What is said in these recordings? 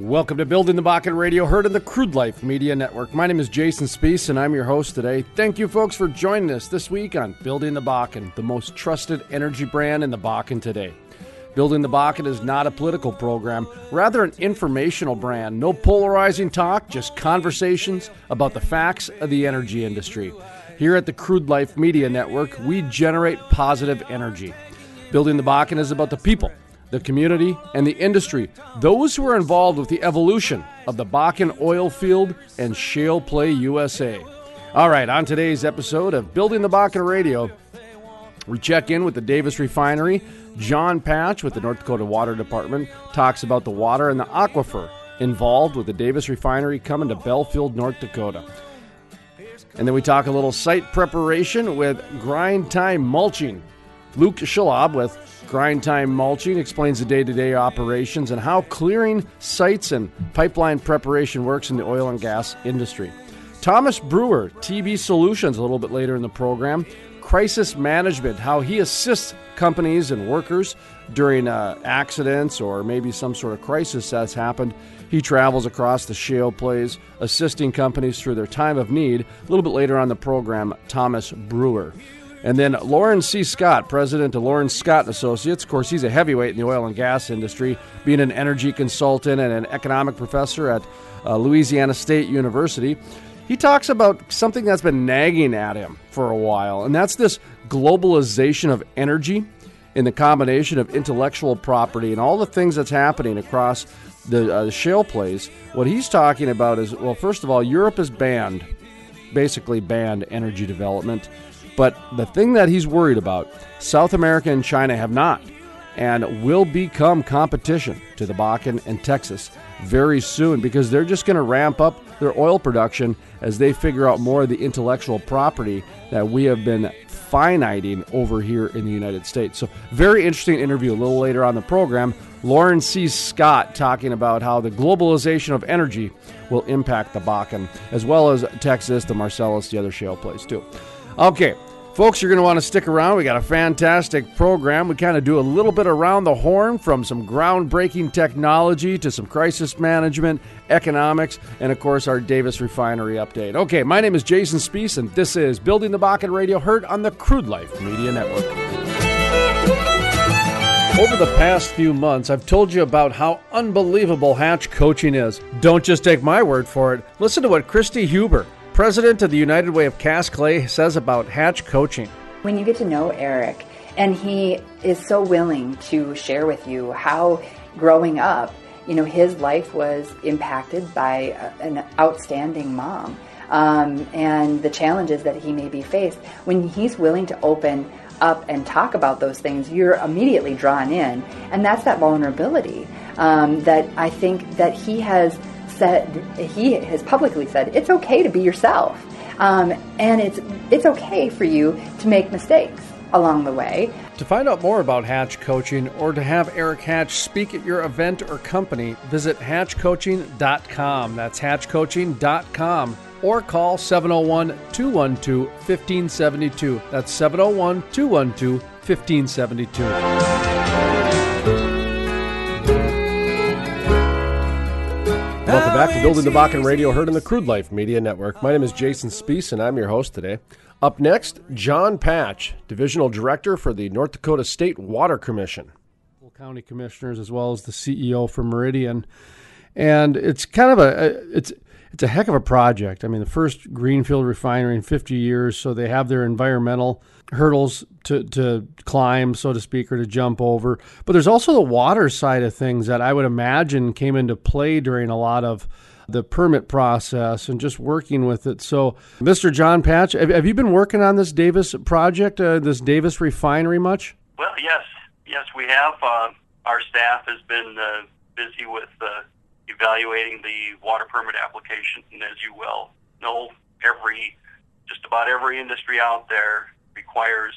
Welcome to Building the Bakken Radio, heard on the Crude Life Media Network. My name is Jason Spees, and I'm your host today. Thank you, folks, for joining us this week on Building the Bakken, the most trusted energy brand in the Bakken today. Building the Bakken is not a political program, rather an informational brand. No polarizing talk, just conversations about the facts of the energy industry. Here at the Crude Life Media Network, we generate positive energy. Building the Bakken is about the people, the community, and the industry, those who are involved with the evolution of the Bakken oil field and shale play USA. All right, on today's episode of Building the Bakken Radio, we check in with the Davis Refinery. John Patch with the North Dakota Water Department talks about the water and the aquifer involved with the Davis Refinery coming to Belfield, North Dakota. And then we talk a little site preparation with grind time mulching. Luke Schilhab with Grind Time Mulching explains the day-to-day operations and how clearing sites and pipeline preparation works in the oil and gas industry. Thomas Brewer, TB Solutions, a little bit later in the program. Crisis management, how he assists companies and workers during accidents or maybe some sort of crisis that's happened. He travels across the shale plays, assisting companies through their time of need. A little bit later on the program, Thomas Brewer. And then Loren C. Scott, president of Loren Scott & Associates. Of course, he's a heavyweight in the oil and gas industry, being an energy consultant and an economic professor at Louisiana State University. He talks about something that's been nagging at him for a while, and that's this globalization of energy in the combination of intellectual property and all the things that's happening across the shale plays. What he's talking about is, well, first of all, Europe has basically banned energy development. But the thing that he's worried about, South America and China have not, and will become competition to the Bakken and Texas very soon because they're just going to ramp up their oil production as they figure out more of the intellectual property that we have been finiting over here in the United States. So very interesting interview a little later on the program. Loren C. Scott talking about how the globalization of energy will impact the Bakken, as well as Texas, the Marcellus, the other shale plays too. Okay, folks, you're going to want to stick around. We got a fantastic program. We kind of do a little bit around the horn, from some groundbreaking technology to some crisis management, economics, and, of course, our Davis Refinery update. Okay, my name is Jason Spees, and this is Building the Bakken Radio, heard on the Crude Life Media Network. Over the past few months, I've told you about how unbelievable hatch coaching is. Don't just take my word for it. Listen to what Christy Huber, president of the United Way of Cast Clay, says about hatch coaching. When you get to know Eric, and he is so willing to share with you how growing up, his life was impacted by an outstanding mom, and the challenges that he maybe faced. When he's willing to open up and talk about those things, you're immediately drawn in, and that's that vulnerability that I think that he has publicly said it's okay to be yourself, and it's okay for you to make mistakes along the way. To find out more about hatch coaching or to have Eric Hatch speak at your event or company, visit hatchcoaching.com. That's hatchcoaching.com. Or call 701-212-1572. That's 701-212-1572. Welcome back to Building the Bakken Radio, heard on the Crude Life Media Network. My name is Jason Spees, and I'm your host today. Up next, John Patch, Divisional Director for the North Dakota State Water Commission. County Commissioners, as well as the CEO for Meridian. And it's kind of it's a heck of a project. I mean, the first greenfield refinery in 50 years, so they have their environmental hurdles to climb, so to speak, or to jump over. But there's also the water side of things that I would imagine came into play during a lot of the permit process and just working with it. So, Mr. John Patch, have you been working on this Davis project, this Davis Refinery much? Well, yes, we have. Our staff has been busy with evaluating the water permit application, and as you well know, just about every industry out there requires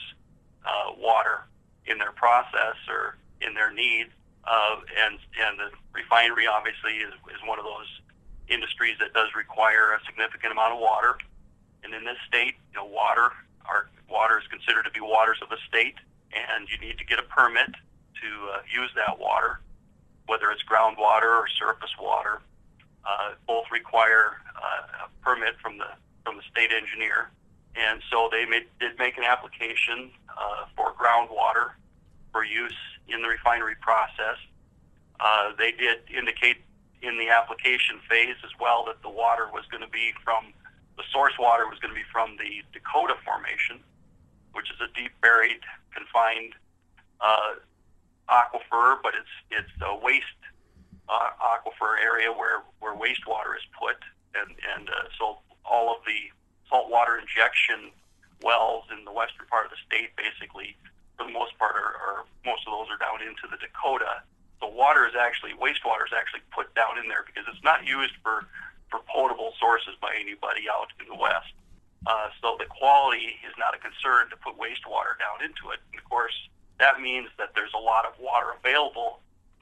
water in their process or in their needs, and the refinery obviously is one of those industries that does require a significant amount of water. And in this state, water is considered to be waters of the state, and you need to get a permit to use that water. whether it's groundwater or surface water. Both require a permit from the state engineer, and so they did make an application for groundwater for use in the refinery process. They did indicate in the application phase as well that the water was going to be the source water was going to be from the Dakota formation, which is a deep buried, confined aquifer, but it's a waste aquifer area where wastewater is put, and so all of the saltwater injection wells in the western part of the state, basically, for the most part, are most of those are down into the Dakota. So wastewater is actually put down in there because it's not used for potable sources by anybody out in the west. So the quality is not a concern to put wastewater down into it. And of course, that means that there's a lot of water available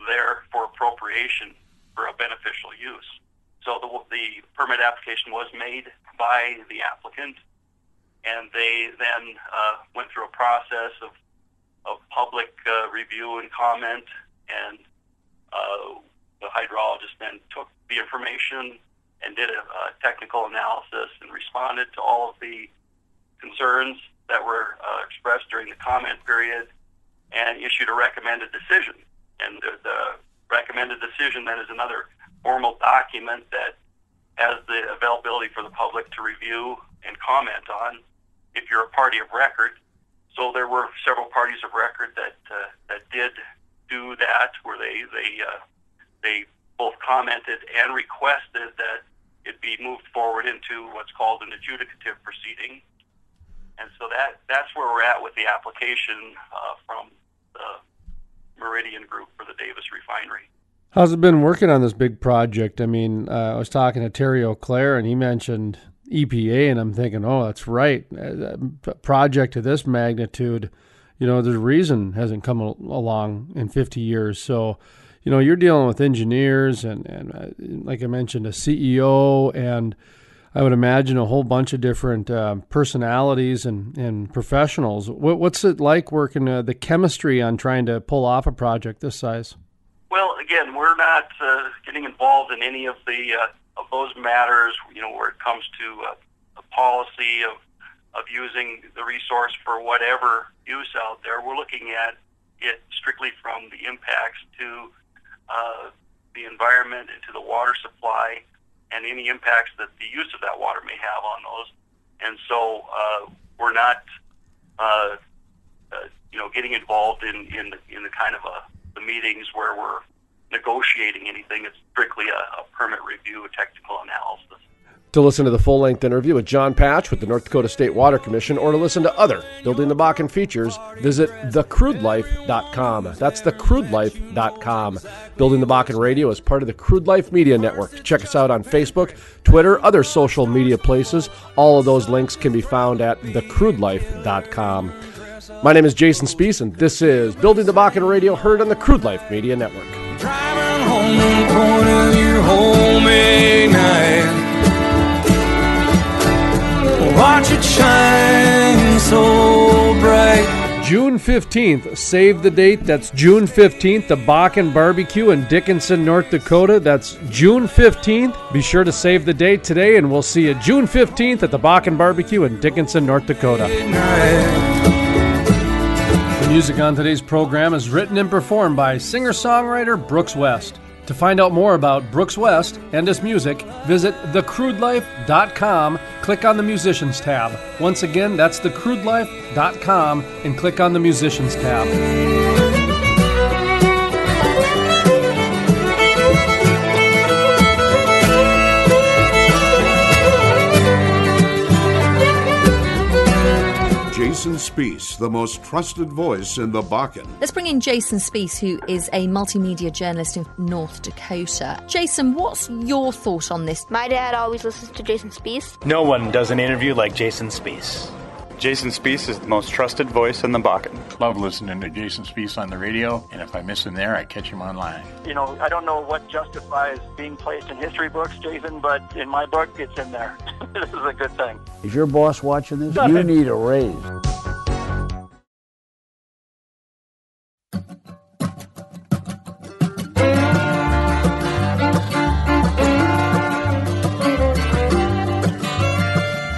there for appropriation for a beneficial use. So the permit application was made by the applicant, and they then went through a process of public review and comment, and the hydrologist then took the information and did a technical analysis and responded to all of the concerns that were expressed during the comment period and issued a recommended decision. And the recommended decision then is another formal document that has the availability for the public to review and comment on if you're a party of record. So there were several parties of record that did do that, where they both commented and requested that it be moved forward into what's called an adjudicative proceeding. And so that's where we're at with the application from the Meridian Group for the Davis Refinery. How's it been working on this big project? I mean, I was talking to Terry O'Clair, and he mentioned EPA, and I'm thinking, oh, that's right. A project of this magnitude, there's a reason hasn't come along in 50 years. So, you're dealing with engineers and like I mentioned, a CEO, and I would imagine a whole bunch of different personalities and professionals. What's it like working the chemistry on trying to pull off a project this size? Well, again, we're not getting involved in any of those matters, where it comes to a policy of using the resource for whatever use out there. We're looking at it strictly from the impacts to the environment and to the water supply, and any impacts that the use of that water may have on those. And so we're not, getting involved in the kind of the meetings where we're negotiating anything. It's strictly a permit review, a technical analysis. To listen to the full-length interview with John Patch with the North Dakota State Water Commission, or to listen to other Building the Bakken features, visit thecrudelife.com. That's thecrudelife.com. Building the Bakken Radio is part of the Crude Life Media Network. Check us out on Facebook, Twitter, other social media places. All of those links can be found at thecrudelife.com. My name is Jason Spees, and this is Building the Bakken Radio, heard on the Crude Life Media Network. Driving home the point of your homemade night. Watch it shine so bright. June 15th, save the date. That's June 15th, the Bakken Barbecue in Dickinson, North Dakota. That's June 15th. Be sure to save the date today, and we'll see you June 15th at the Bakken Barbecue in Dickinson, North Dakota. The music on today's program is written and performed by singer-songwriter Brooks West. To find out more about Brooks West and his music, visit thecrudelife.com. Click on the Musicians tab. Once again, that's thecrudelife.com, and click on the Musicians tab. Jason Spees, the most trusted voice in the Bakken. Let's bring in Jason Spees, who is a multimedia journalist in North Dakota. Jason, what's your thought on this? My dad always listens to Jason Spees. No one does an interview like Jason Spees. Jason Spees is the most trusted voice in the Bakken. Love listening to Jason Spees on the radio, and if I miss him there, I catch him online. I don't know what justifies being placed in history books, Jason, but in my book, it's in there. This is a good thing. Is your boss watching this? You need a raise.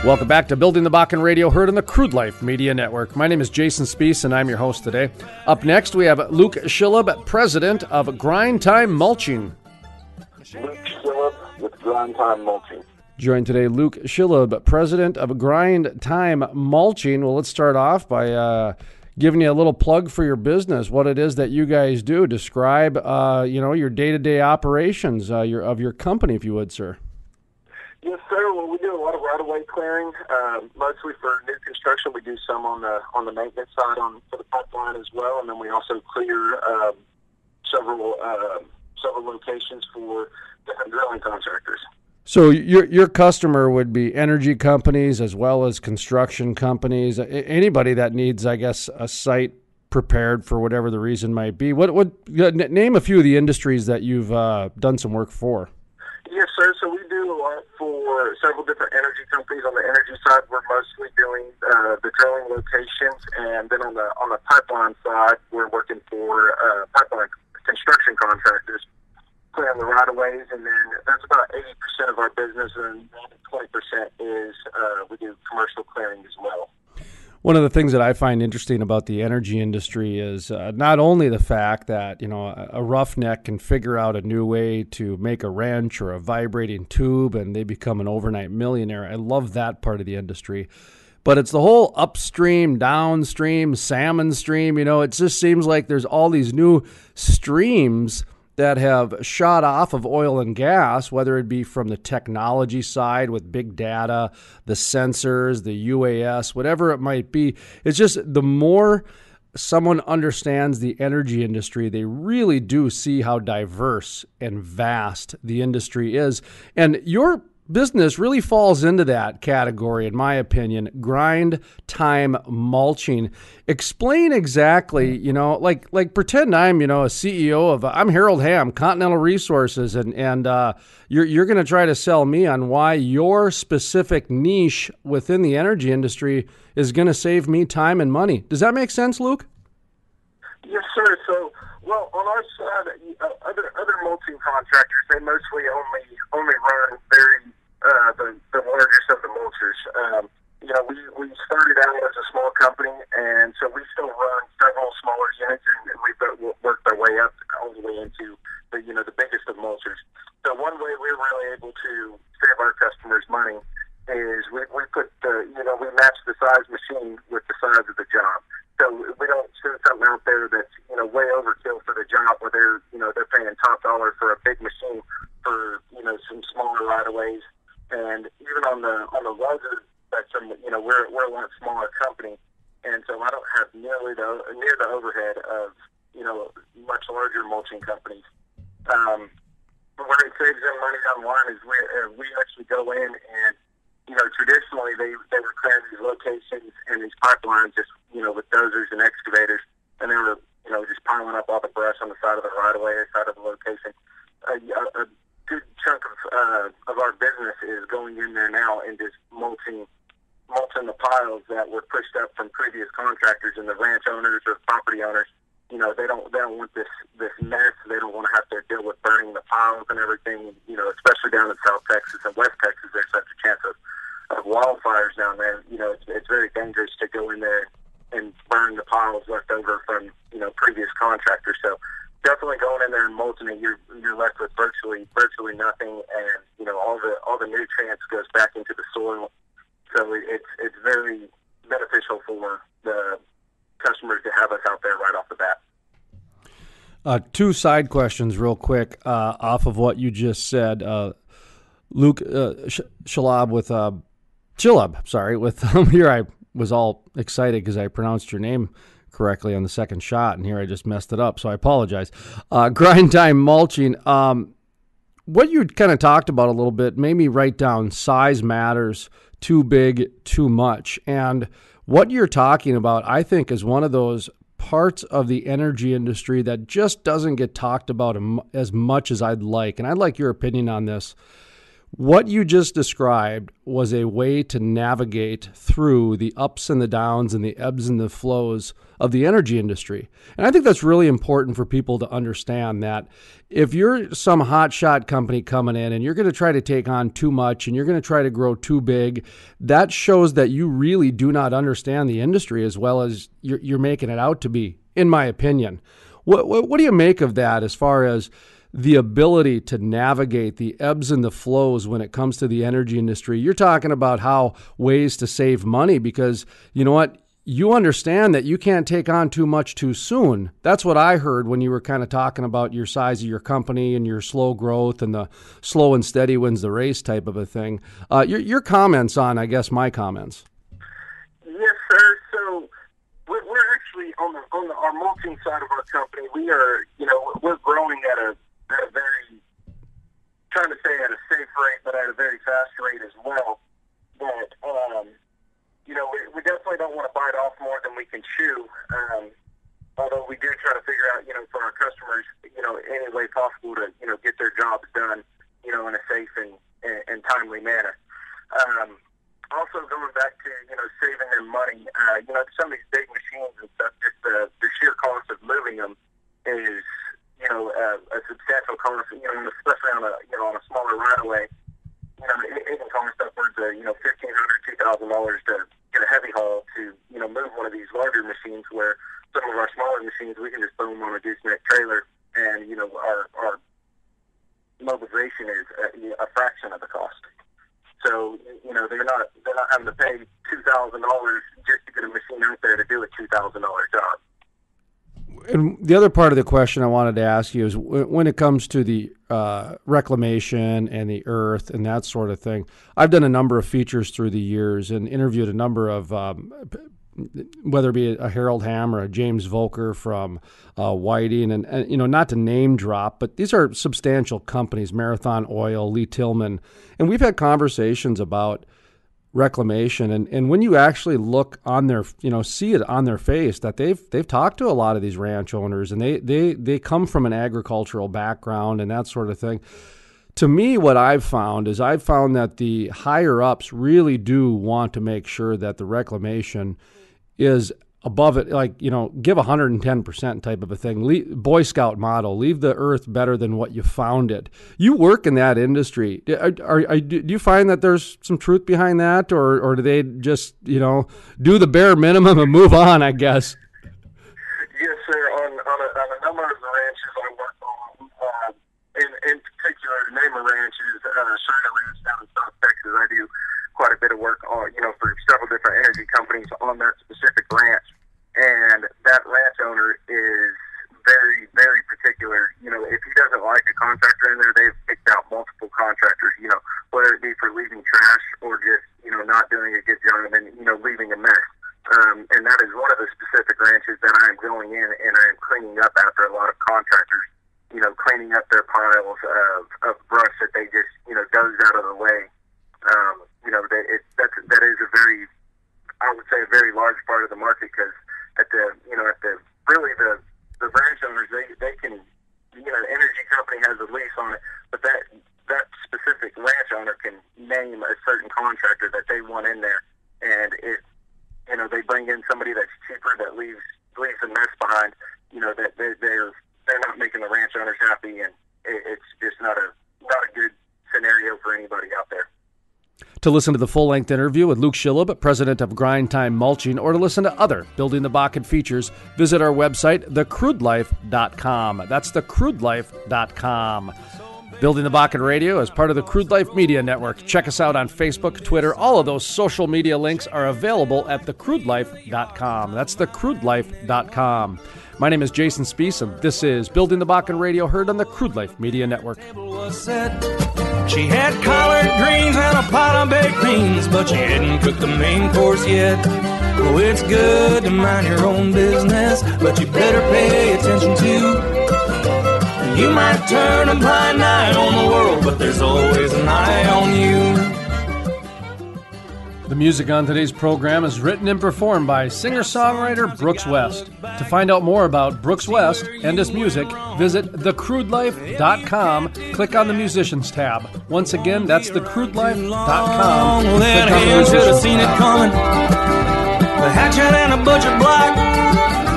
Welcome back to Building the Bakken Radio, heard on the Crude Life Media Network. My name is Jason Spees, and I'm your host today. Up next, we have Luke Schilhab, president of Grind Time Mulching. Luke Schilhab with Grind Time Mulching. Joined today, Luke Schilhab, president of Grind Time Mulching. Well, let's start off by giving you a little plug for your business, what it is that you guys do. Describe, your day-to-day operations of your company, if you would, sir. Yes, sir. Well, we do a lot of right-of-way clearing, mostly for new construction. We do some on the maintenance side for the pipeline as well, and then we also clear several locations for different drilling contractors. So your customer would be energy companies as well as construction companies, anybody that needs, I guess, a site prepared for whatever the reason might be. Name a few of the industries that you've done some work for. Yes, sir. So we do a lot for several different energy companies. On the energy side, we're mostly doing the drilling locations, and then on the pipeline side, we're working for pipeline construction contractors, clearing the right-of-ways, and then that's about 80% of our business, and 20% is we do commercial clearing as well. One of the things that I find interesting about the energy industry is not only the fact that, a roughneck can figure out a new way to make a wrench or a vibrating tube and they become an overnight millionaire. I love that part of the industry. But it's the whole upstream, downstream, salmon stream. It just seems like there's all these new streams that have shot off of oil and gas, whether it be from the technology side with big data, the sensors, the UAS, whatever it might be. It's just the more someone understands the energy industry, they really do see how diverse and vast the industry is. And your business really falls into that category, in my opinion. Grind Time Mulching. Explain exactly, like pretend I'm, a CEO of, I'm Harold Ham, Continental Resources, and you're going to try to sell me on why your specific niche within the energy industry is going to save me time and money. Does that make sense, Luke? Yes, sir. So, well, on our side, other mulching contractors, they mostly only run the largest of the mulchers. We started out as a small company, and so we still run several smaller units, and we've worked our way up all the way into the biggest of mulchers. So one way we're really able to save our customers money is we put we match the size machine with the size of the job. So we don't send something out there that's way overkill for the job, where they're paying top dollar for a big machine for some smaller right of ways. And even on the larger spectrum, we're a lot smaller company, and so I don't have near the overhead of much larger mulching companies. Where it saves them money down the line is we actually go in and traditionally they were clearing these locations and these pipelines just with dozers and excavators, and they were just piling up all the brush on the side of the right of way, side of the location. A good chunk of our business is going in there now and just mulching the piles that were pushed up from previous contractors, and the ranch owners or property owners. They don't want this mess. They don't want to have to deal with burning the piles and everything. Especially down in South Texas and West Texas, there's such a chance of wildfires down there. It's very dangerous to go in there and burn the piles left over from previous contractors. So definitely going in there and mulching it, you're left with virtually nothing, and all the nutrients goes back into the soil. So it's very beneficial for the customers to have us out there right off the bat. Two side questions real quick off of what you just said. Luke Schilhab with here I was all excited because I pronounced your name correctly on the second shot, and here I just messed it up, so I apologize. Grind Time Mulching. What you kind of talked about a little bit made me write down size matters, too big, too much. And what you're talking about, I think, is one of those parts of the energy industry that just doesn't get talked about as much as I'd like. And I'd like your opinion on this. What you just described was a way to navigate through the ups and the downs and the ebbs and the flows of the energy industry. And I think that's really important for people to understand, that if you're some hotshot company coming in and you're going to try to take on too much and you're going to try to grow too big, that shows that you really do not understand the industry as well as you're making it out to be, in my opinion. What do you make of that as far as the ability to navigate the ebbs and the flows when it comes to the energy industry? You're talking about how ways to save money, because you know what? You understand that you can't take on too much too soon. That's what I heard when you were kind of talking about your size of your company and your slow growth and the slow and steady wins the race type of a thing. Your comments on, I guess, my comments. Yes, sir. So we're actually on our mulching side of our company. We are, we're growing at a very, trying to say at a safe rate, but at a very fast rate as well. But, we definitely don't want to bite off more than we can chew. Although we do try to figure out, for our customers, any way possible to, get their jobs done, in a safe and timely manner. Also going back to, saving them money, some of these big machines and stuff, just the sheer cost of moving them is, a substantial cost, especially on a smaller right of way. It can cost upwards of, $1,500, $2,000 to get a heavy haul to, move one of these larger machines, where some of our smaller machines, we can just throw them on a gooseneck trailer, and, our mobilization is a fraction of the cost. So, they're not having to pay $2,000 just to get a machine out there to do a $2,000 job. And the other part of the question I wanted to ask you is, when it comes to the reclamation and the earth and that sort of thing, I've done a number of features through the years and interviewed a number of, whether it be a Harold Hamm or a James Volker from Whiting, and not to name drop, but these are substantial companies, Marathon Oil, Lee Tillman, and we've had conversations about reclamation, and when you actually look on their, see it on their face that they've talked to a lot of these ranch owners, and they come from an agricultural background and that sort of thing. To me, what I've found that the higher ups really do want to make sure that the reclamation is above it, like, give 110% type of a thing. Boy Scout model, leave the earth better than what you found it. You work in that industry. Do you find that there's some truth behind that, or do they just, do the bare minimum and move on, I guess? Yes, sir. On a number of the ranches I work on, in particular, the name of ranch is China Ranch down in South Texas. I do quite a bit of work on, for several different energy companies on that specific ranch. And that ranch owner is very, very particular. If he doesn't like a contractor in there, they've picked out multiple contractors, whether it be for leaving trash or just, not doing a good job and, leaving a mess. And that is one of the specific ranches that I am going in and I am cleaning up after a lot of contractors, cleaning up their piles of brush that they just, doze out of the way. That is a very, I would say, a very large part of the market, because the ranch owners, they can, the energy company has a lease on it, but that specific ranch owner can name a certain contractor that they want in there, and they bring in somebody that's cheaper, that leaves a mess behind, that they're not making the ranch owners happy, and it's just not a good scenario for anybody out there. To listen to the full-length interview with Luke Schilhab, president of Grind Time Mulching, or to listen to other Building the Bakken features, visit our website, thecrudelife.com. That's thecrudelife.com. Building the Bakken Radio is part of the Crude Life Media Network. Check us out on Facebook, Twitter. All of those social media links are available at thecrudelife.com. That's thecrudelife.com. My name is Jason Spees, and this is Building the Bakken Radio, heard on the Crude Life Media Network. She had collard greens and a pot of baked beans, but she hadn't cooked the main course yet. Oh, it's good to mind your own business, but you better pay attention too. You might turn a blind eye on the world, but there's always an eye on you. The music on today's program is written and performed by singer-songwriter Brooks West. To find out more about Brooks West and his music, visit thecrudelife.com. Click on the Musicians tab. Once again, that's thecrudelife.com. Well, that hand should have seen it coming. The hatchet and a butcher block.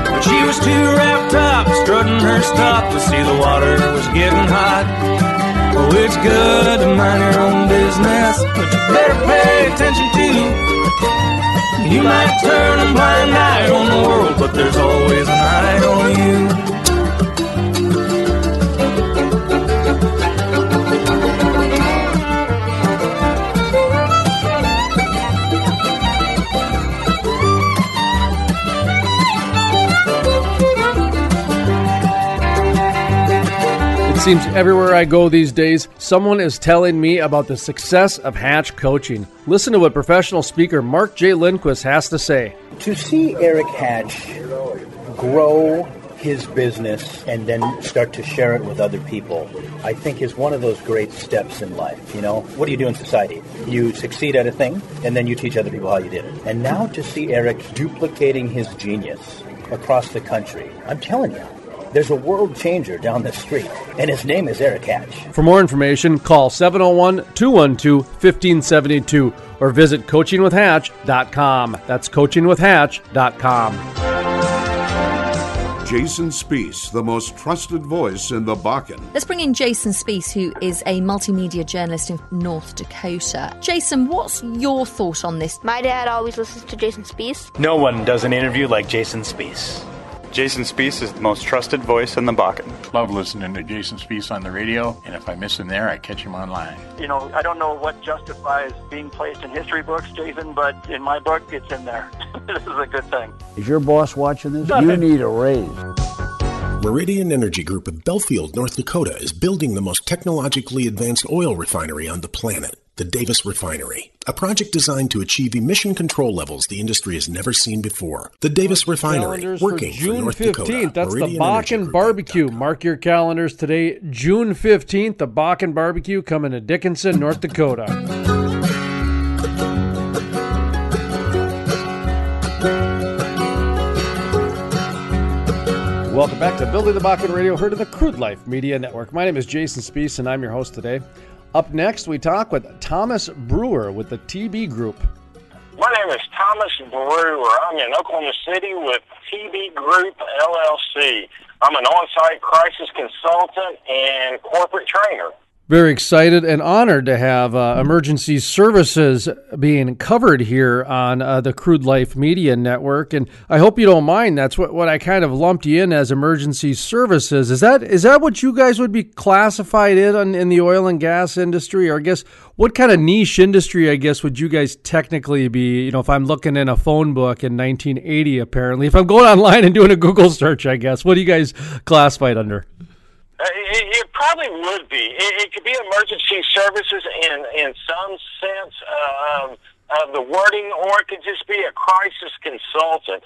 But she was too wrapped up, strutting her stuff to see the water was getting hot. Oh, it's good to mind your own business, but you better pay attention to. You might turn a blind eye on the world, but there's always an eye on you. It seems everywhere I go these days, someone is telling me about the success of Hatch coaching. Listen to what professional speaker Mark J. Lindquist has to say. To see Eric Hatch grow his business and then start to share it with other people, I think is one of those great steps in life. You know, what do you do in society? You succeed at a thing, and then you teach other people how you did it. And now to see Eric duplicating his genius across the country, I'm telling you, there's a world changer down the street, and his name is Eric Hatch. For more information, call 701-212-1572 or visit coachingwithhatch.com. That's coachingwithhatch.com. Jason Spees, the most trusted voice in the Bakken. Let's bring in Jason Spees, who is a multimedia journalist in North Dakota. Jason, what's your thought on this? My dad always listens to Jason Spees. No one does an interview like Jason Spees. Jason Spees is the most trusted voice in the Bakken. Love listening to Jason Spees on the radio, and if I miss him there, I catch him online. You know, I don't know what justifies being placed in history books, Jason, but in my book, it's in there. This is a good thing. Is your boss watching this? You need a raise. Meridian Energy Group of Belfield, North Dakota is building the most technologically advanced oil refinery on the planet, the Davis Refinery, a project designed to achieve emission control levels the industry has never seen before. The Davis Refinery, working for June North 15th. Dakota. That's Meridian the Bakken Barbecue. Mark your calendars today, June 15th, the Bakken Barbecue coming to Dickinson, North Dakota. Welcome back to Building the Bakken Radio, heard of the Crude Life Media Network. My name is Jason Spees, and I'm your host today. Up next, we talk with Thomas Brewer with the TB Group. My name is Thomas Brewer. I'm in Oklahoma City with TB Group, LLC. I'm an on-site crisis consultant and corporate trainer. Very excited and honored to have emergency services being covered here on the Crude Life Media Network. And I hope you don't mind. That's what I kind of lumped you in as emergency services. Is that what you guys would be classified in the oil and gas industry? Or I guess what kind of niche industry, I guess, would you guys technically be? You know, if I'm looking in a phone book in 1980, apparently. If I'm going online and doing a Google search, I guess. What are you guys classified under? It probably would be. It could be emergency services in some sense of the wording, or it could just be a crisis consultant.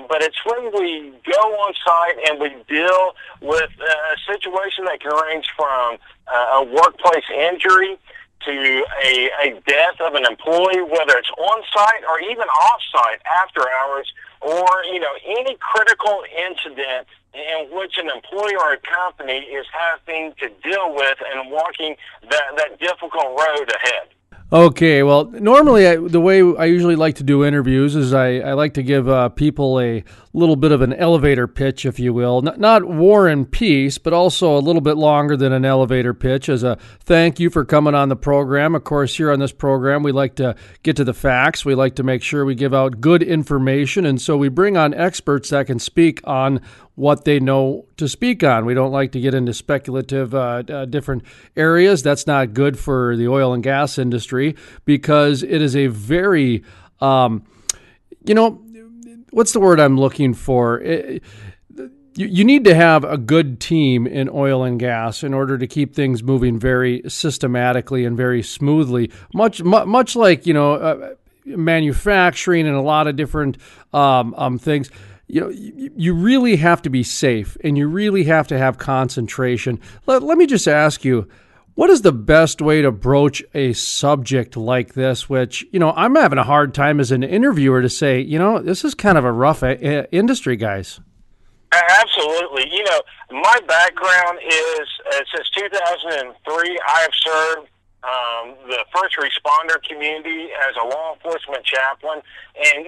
But it's when we go on site and we deal with a situation that can range from a workplace injury to a death of an employee, whether it's on site or even off site after hours, or any critical incident in which an employee or a company is having to deal with and walking that difficult road ahead. Okay, well, normally the way I usually like to do interviews is I like to give people a little bit of an elevator pitch, if you will. Not War and Peace, but also a little bit longer than an elevator pitch as a thank you for coming on the program. Of course, here on this program, we like to get to the facts. We like to make sure we give out good information, and so we bring on experts that can speak on what they know to speak on. We don't like to get into speculative different areas. That's not good for the oil and gas industry because it is a very, what's the word I'm looking for? You need to have a good team in oil and gas in order to keep things moving very systematically and very smoothly, much like, manufacturing and a lot of different things. You really have to be safe and you really have to have concentration. Let me just ask you, What is the best way to broach a subject like this, which, I'm having a hard time as an interviewer to say, this is kind of a rough industry, guys? Absolutely. My background is, since 2003, I have served the first responder community as a law enforcement chaplain. And,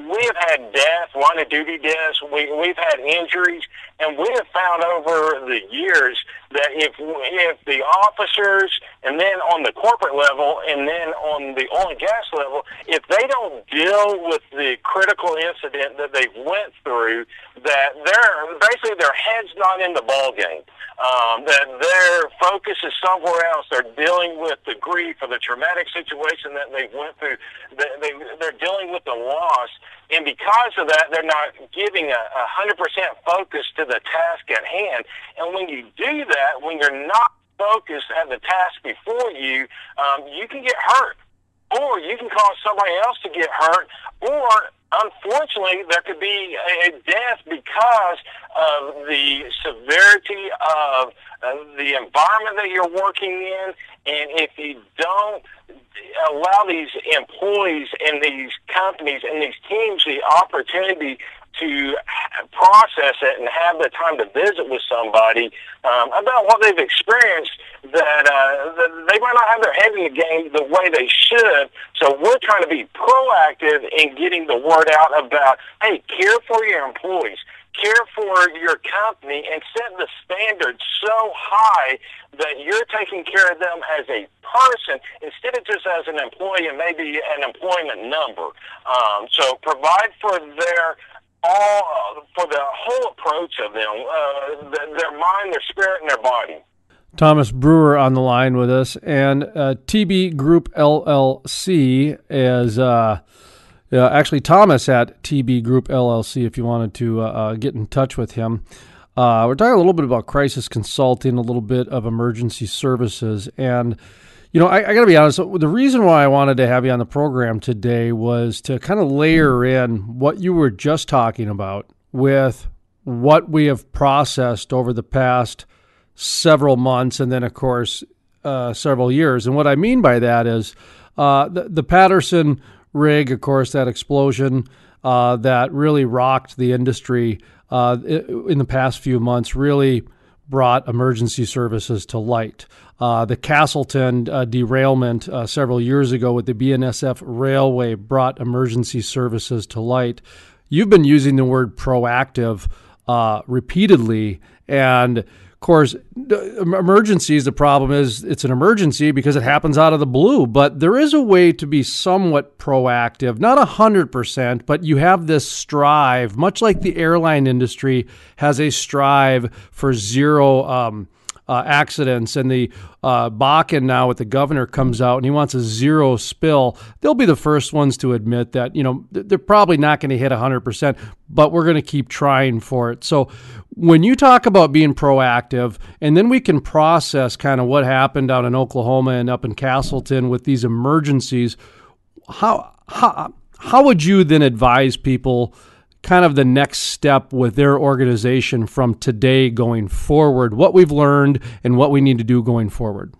we have had death, line of duty deaths, we've had injuries, and we have found over the years that if the officers, and then on the corporate level, and then on the oil and gas level, if they don't deal with the critical incident that they went through, that their head's not in the ball game. That their focus is somewhere else. They're dealing with the grief or the traumatic situation that they went through. They're dealing with the loss. And because of that, they're not giving 100% focus to the task at hand. And when you do that, when you're not focused at the task before you, you can get hurt. Or you can cause somebody else to get hurt. Or, unfortunately, there could be a death because of the severity of the environment that you're working in. And if you don't allow these employees and these companies and these teams the opportunity to process it and have the time to visit with somebody about what they've experienced, that they might not have their head in the game the way they should. So we're trying to be proactive in getting the word out about, hey, care for your employees, care for your company, and set the standard so high that you're taking care of them as a person instead of just as an employee and maybe an employment number. So provide for the whole approach of them, their mind, their spirit, and their body. Thomas Brewer on the line with us, and TB Group LLC is actually Thomas at TB Group LLC if you wanted to get in touch with him. We're talking a little bit about crisis consulting, a little bit of emergency services, and I got to be honest, the reason why I wanted to have you on the program today was to kind of layer in what you were just talking about with what we have processed over the past several months and then, of course, several years. And what I mean by that is the Patterson rig, of course, that explosion that really rocked the industry in the past few months really brought emergency services to light. The Castleton derailment several years ago with the BNSF Railway brought emergency services to light. You've been using the word proactive repeatedly, and of course, emergencies, the problem is it's an emergency because it happens out of the blue, but there is a way to be somewhat proactive, not 100%, but you have this strive, much like the airline industry has a strive for zero accidents, and the Bakken now with the governor comes out and he wants a zero spill. They'll be the first ones to admit that, they're probably not going to hit 100%, but we're going to keep trying for it. So when you talk about being proactive, and then we can process kind of what happened down in Oklahoma and up in Castleton with these emergencies, how would you then advise people kind of the next step with their organization from today going forward, what we've learned and what we need to do going forward?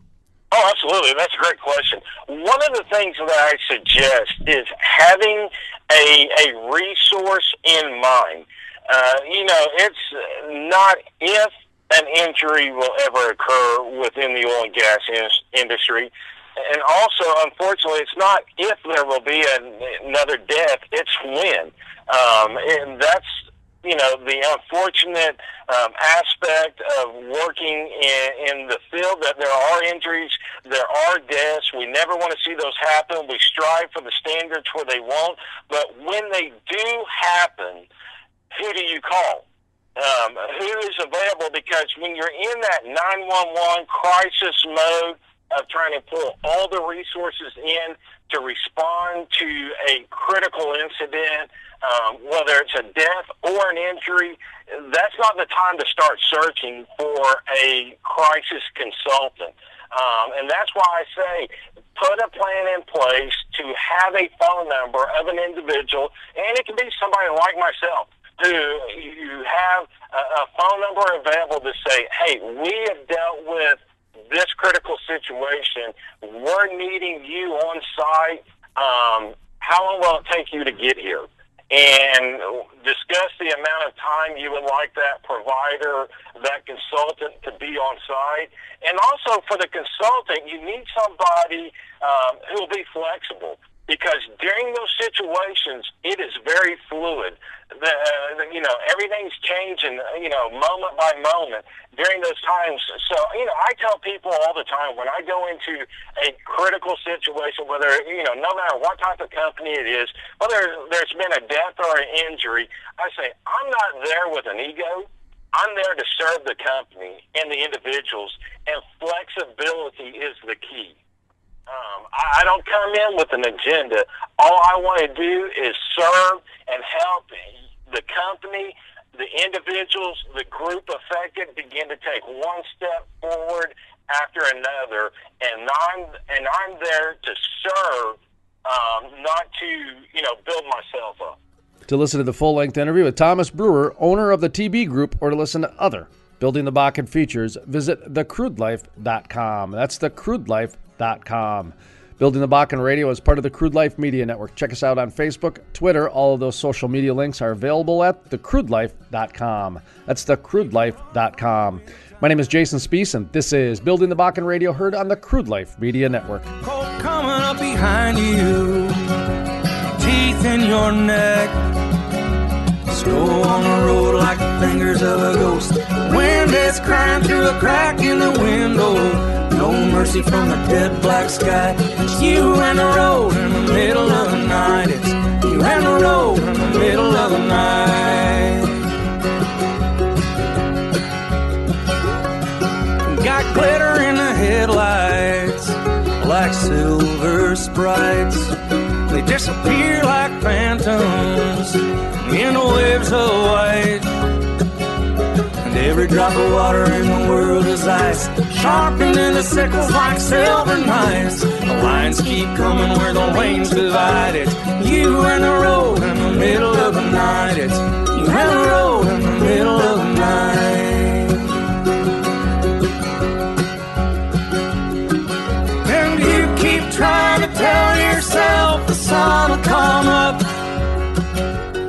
Oh, absolutely. That's a great question. One of the things that I suggest is having a resource in mind. It's not if an injury will ever occur within the oil and gas industry. And also, unfortunately, it's not if there will be another death, it's when. And that's, the unfortunate aspect of working in the field, that there are injuries, there are deaths. We never want to see those happen. We strive for the standards where they won't. But when they do happen, who do you call? Who is available? Because when you're in that 911 crisis mode of trying to pull all the resources in to respond to a critical incident, whether it's a death or an injury, that's not the time to start searching for a crisis consultant. And that's why I say put a plan in place to have a phone number of an individual, and it can be somebody like myself, who you have a phone number available to say, hey, we have dealt with this critical situation, we're needing you on site. How long will it take you to get here? And discuss the amount of time you would like that provider, that consultant to be on site. And also for the consultant, you need somebody who will be flexible, because during those situations, it is very fluid. Everything's changing, moment by moment during those times. So, I tell people all the time, when I go into a critical situation, whether, no matter what type of company it is, whether there's been a death or an injury, I say, I'm not there with an ego. I'm there to serve the company and the individuals, and flexibility is the key. I don't come in with an agenda. All I want to do is serve and help the company, the individuals, the group affected begin to take one step forward after another, and I'm there to serve, not to build myself up. To listen to the full-length interview with Thomas Brewer, owner of the TB Group, or to listen to other Building the Bakken features, visit thecrudelife.com. That's thecrudelife.com. Building the Bakken Radio is part of the Crude Life Media Network. Check us out on Facebook, Twitter. All of those social media links are available at thecrudelife.com. That's thecrudelife.com. My name is Jason Spees, and this is Building the Bakken Radio, heard on the Crude Life Media Network. Cold coming up behind you, teeth in your neck, snow on the road like the fingers of a ghost, wind is crying through a crack in the window. No mercy from the dead black sky. It's you and the road in the middle of the night. It's you and the road in the middle of the night. Got glitter in the headlights, like silver sprites. They disappear like phantoms in the waves of white. And every drop of water in the world is ice, sharpened in the sickles like silver knives. The lines keep coming where the lanes divide. It's you and the road in the middle of the night. It's you and the road in the middle of the night. And you keep trying to tell yourself the sun will come up.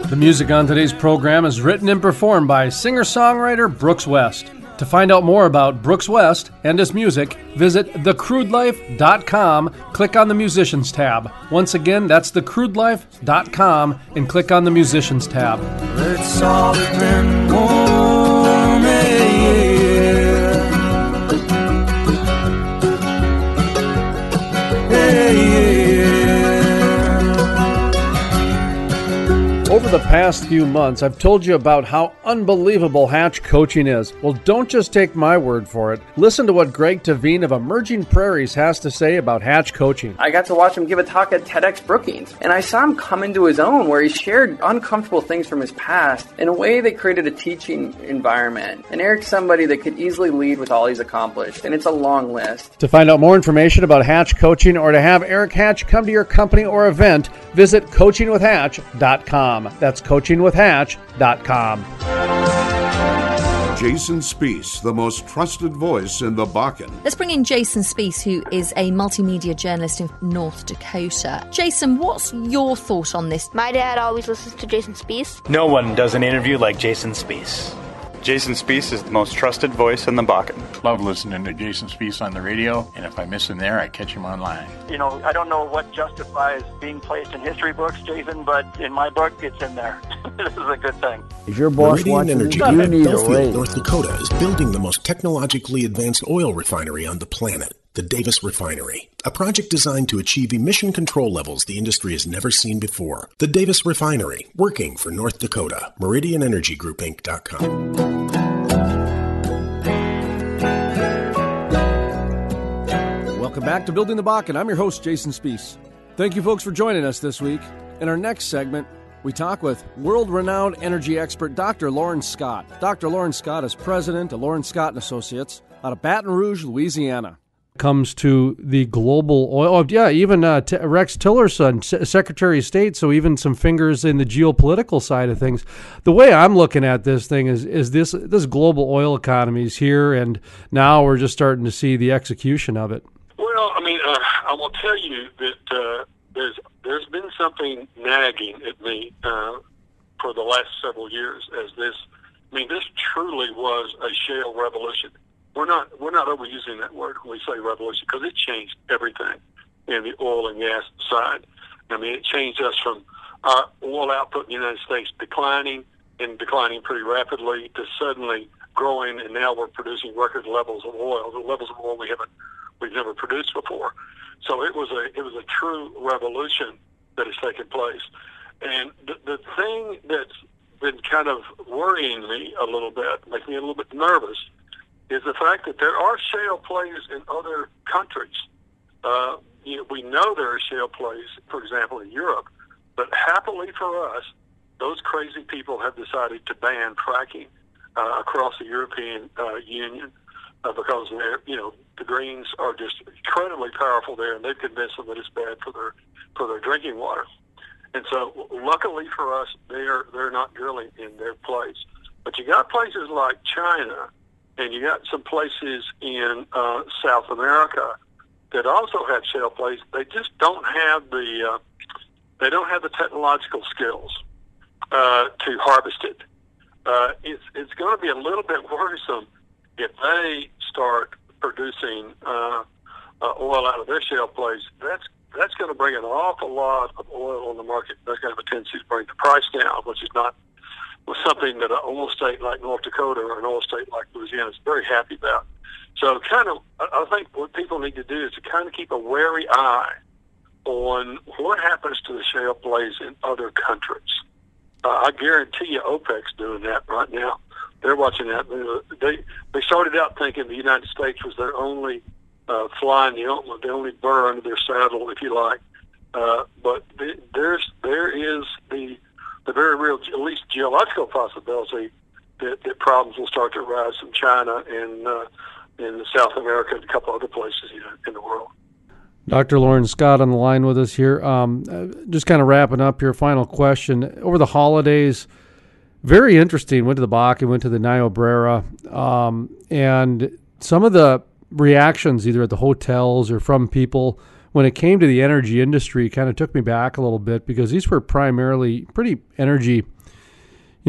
The music on today's program is written and performed by singer-songwriter Brooks West. To find out more about Brooks West and his music, visit thecrudelife.com, click on the Musicians tab. Once again, that's thecrudelife.com, and click on the Musicians tab. It's soft and warm, yeah. Over the past few months, I've told you about how unbelievable Hatch coaching is. Well, don't just take my word for it. Listen to what Greg Tavine of Emerging Prairies has to say about Hatch coaching. I got to watch him give a talk at TEDx Brookings, and I saw him come into his own where he shared uncomfortable things from his past in a way that created a teaching environment. And Eric's somebody that could easily lead with all he's accomplished, and it's a long list. To find out more information about Hatch coaching or to have Eric Hatch come to your company or event, visit coachingwithhatch.com. That's coachingwithhatch.com. Jason Spees, the most trusted voice in the Bakken. Let's bring in Jason Spees, who is a multimedia journalist in North Dakota. Jason, what's your thought on this? My dad always listens to Jason Spees. No one does an interview like Jason Spees. Jason Spees is the most trusted voice in the Bakken. Love listening to Jason Spees on the radio, and if I miss him there, I catch him online. I don't know what justifies being placed in history books, Jason, but in my book, it's in there. This is a good thing. Is your boss Meridian watching Energy this? Group You in need a Belfield, raise. North Dakota is building the most technologically advanced oil refinery on the planet, the Davis Refinery. A project designed to achieve emission control levels the industry has never seen before. The Davis Refinery, working for North Dakota. MeridianEnergyGroupInc.com. Welcome back to Building the Bakken. I'm your host, Jason Spees. Thank you, folks, for joining us this week. In our next segment, we talk with world-renowned energy expert Dr. Loren Scott. Dr. Loren Scott is president of Loren Scott & Associates out of Baton Rouge, Louisiana. Comes to the global oil, even Rex Tillerson, Secretary of State, so even some fingers in the geopolitical side of things. The way I'm looking at this thing is this global oil economy is here, and now we're just starting to see the execution of it. I will tell you that there's been something nagging at me for the last several years as this. I mean, this truly was a shale revolution. We're not overusing that word when we say revolution because it changed everything in the oil and gas side. I mean, it changed us from our oil output in the United States declining pretty rapidly to suddenly growing, and now we're producing record levels of oil, the levels of oil we've never produced before. So it was a true revolution that has taken place. And the thing that's been kind of worrying me a little bit, making me a little bit nervous, is the fact that there are shale plays in other countries. We know there are shale plays, for example, in Europe, but happily for us, those crazy people have decided to ban fracking across the European Union because the Greens are just incredibly powerful there, and they've convinced them that it's bad for their drinking water. And so, luckily for us, they're not drilling in their place. But you got places like China, and you got some places in South America that also have shale plays. They just don't have the technological skills to harvest it. It's going to be a little bit worrisome if they start producing oil out of their shale plays. That's going to bring an awful lot of oil on the market. That's going to have a tendency to bring the price down, which is not something that an oil state like North Dakota or an oil state like Louisiana is very happy about. So I think what people need to do is to kind of keep a wary eye on what happens to the shale plays in other countries. I guarantee you OPEC's doing that right now. They're watching that. They started out thinking the United States was their only fly in the ointment, the only burr under their saddle, if you like. But there is the very real, at least geological possibility that problems will start to rise from China and in South America and a couple other places in the world. Dr. Loren Scott on the line with us here. Just kind of wrapping up your final question. Over the holidays, very interesting. Went to the Bakken, went to the Niobrara, and some of the reactions either at the hotels or from people when it came to the energy industry kind of took me back a little bit because these were primarily pretty energy,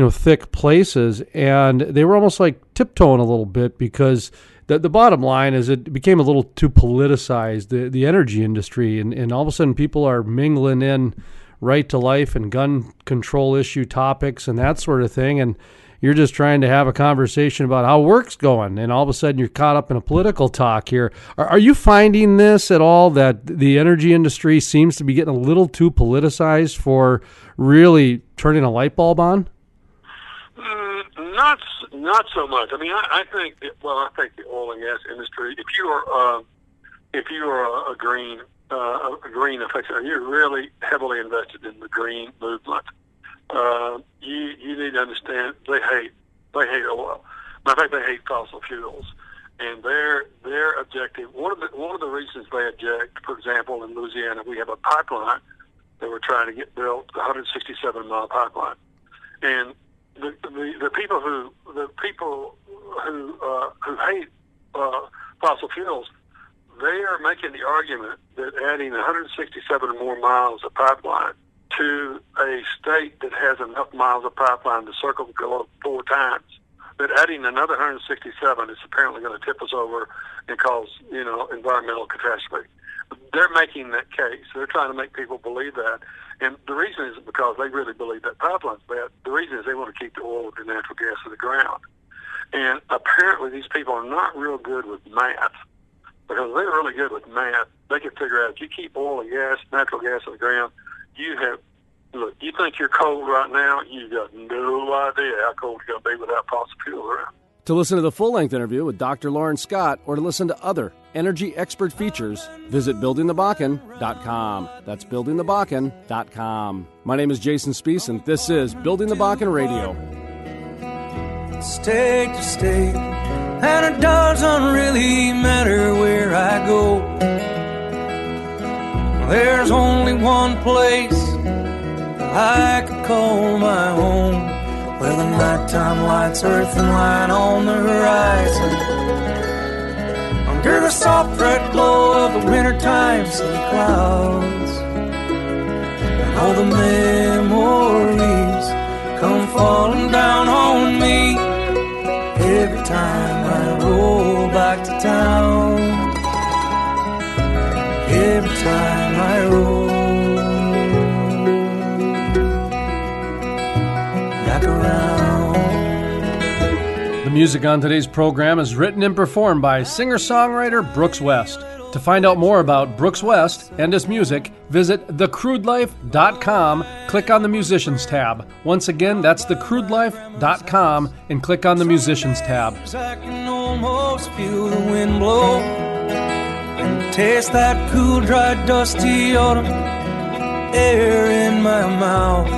thick places, and they were almost like tiptoeing a little bit because the bottom line is it became a little too politicized, the energy industry, and all of a sudden people are mingling in right to life and gun control issue topics and that sort of thing, and you're just trying to have a conversation about how work's going, and all of a sudden you're caught up in a political talk here. Are you finding this at all, that the energy industry seems to be getting a little too politicized for really turning a light bulb on? Not so much. I mean, I think the oil and gas industry, if you are a green affectionate, you're really heavily invested in the green movement. You need to understand they hate oil. Matter of fact, they hate fossil fuels, and their objective. One of the reasons they object, for example, in Louisiana, we have a pipeline that we're trying to get built, a 167-mile pipeline, and the people who hate fossil fuels, they are making the argument that adding 167 more miles of pipeline to a state that has enough miles of pipeline to circle the globe 4 times, that adding another 167 is apparently going to tip us over and cause environmental catastrophe. They're making that case. They're trying to make people believe that. And the reason isn't because they really believe that pipeline's bad. The reason is they want to keep the oil and the natural gas in the ground. And apparently these people are not real good with math, because they're really good with math. They can figure out if you keep oil and gas, natural gas in the ground, you think you're cold right now, you've got no idea how cold you're going to be without fossil fuel around. To listen to the full-length interview with Dr. Loren Scott or to listen to other energy expert features, visit buildingthebakken.com. That's buildingthebakken.com. My name is Jason Spees, and this is Building the Bakken Radio. State to state, and it doesn't really matter where I go. There's only one place I could call my home, where the nighttime lights earth and line on the horizon. I'm Under the soft red glow of the wintertime sea clouds, and all the memories come falling down on me every time I roll back to town. Every time I roll back around. The music on today's program is written and performed by singer-songwriter Brooks West. To find out more about Brooks West and his music, visit thecrudelife.com, click on the Musicians tab. Once again, that's thecrudelife.com and click on the Musicians tab. I can almost feel the wind blow and taste that cool, dry, dusty autumn air in my mouth,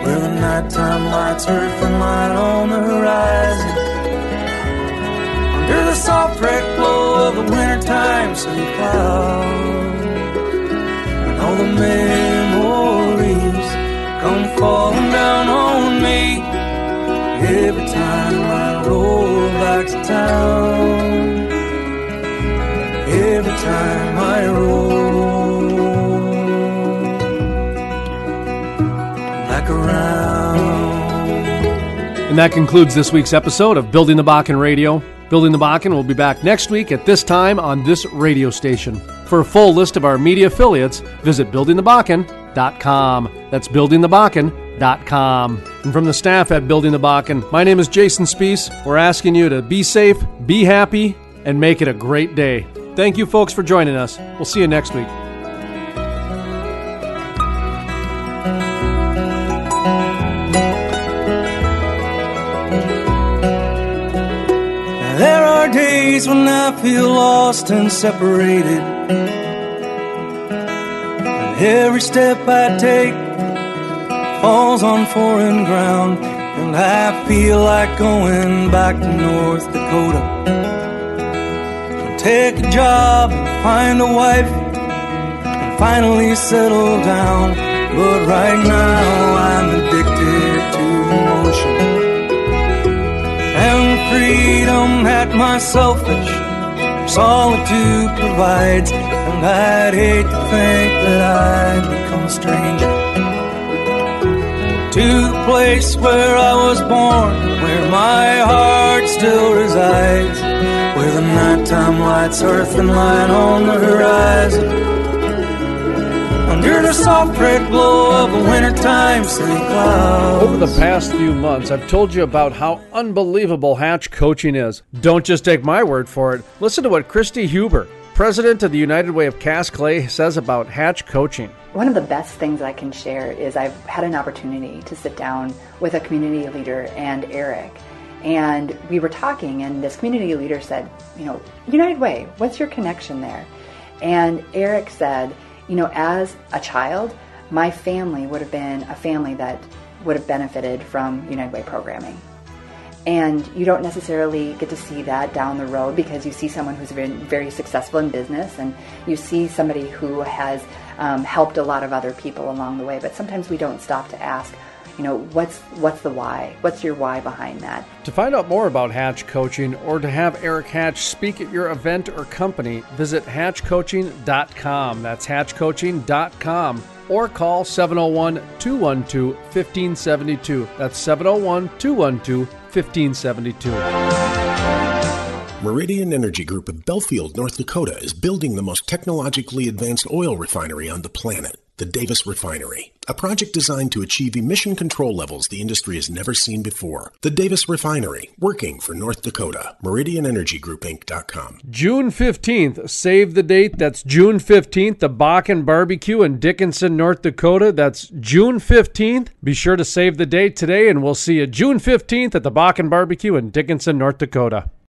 where the nighttime lights earth and light on the horizon. Under the soft red glow of the wintertime sea cloud, and all the memories come falling down on me every time I roll back to town. Every time I roll back around. And that concludes this week's episode of Building the Bakken Radio. Building the Bakken will be back next week at this time on this radio station. For a full list of our media affiliates, visit buildingthebakken.com. That's buildingthebakken.com. And from the staff at Building the Bakken, my name is Jason Spees. We're asking you to be safe, be happy, and make it a great day. Thank you, folks, for joining us. We'll see you next week. There are days when I feel lost and separated, and every step I take falls on foreign ground, and I feel like going back to North Dakota and take a job and find a wife and finally settle down. But right now I'm addicted to emotion and freedom that my selfish solitude provides. And I'd hate to think that I'd become a stranger to the place where I was born, where my heart still resides, where the nighttime lights earth and light on the horizon. Under the soft red glow of a wintertime sea cloud. Over the past few months, I've told you about how unbelievable hatch coaching is. Don't just take my word for it. Listen to what Christy Huber, president of the United Way of Cast Clay, says about hatch coaching. One of the best things I can share is I've had an opportunity to sit down with a community leader and Eric. And we were talking, and this community leader said, United Way, what's your connection there? And Eric said, as a child, my family would have been a family that would have benefited from United Way programming. And you don't necessarily get to see that down the road because you see someone who's been very successful in business, and you see somebody who has helped a lot of other people along the way. But sometimes we don't stop to ask, what's the why? What's your why behind that? To find out more about Hatch Coaching or to have Eric Hatch speak at your event or company, visit hatchcoaching.com. That's hatchcoaching.com. Or call 701-212-1572. That's 701-212-1572. Meridian Energy Group of Belfield, North Dakota is building the most technologically advanced oil refinery on the planet, the Davis Refinery, a project designed to achieve emission control levels the industry has never seen before. The Davis Refinery, working for North Dakota. MeridianEnergyGroupInc.com. June 15th, save the date. That's June 15th, the Bakken Barbecue in Dickinson, North Dakota. That's June 15th. Be sure to save the date today, and we'll see you June 15th at the Bakken Barbecue in Dickinson, North Dakota.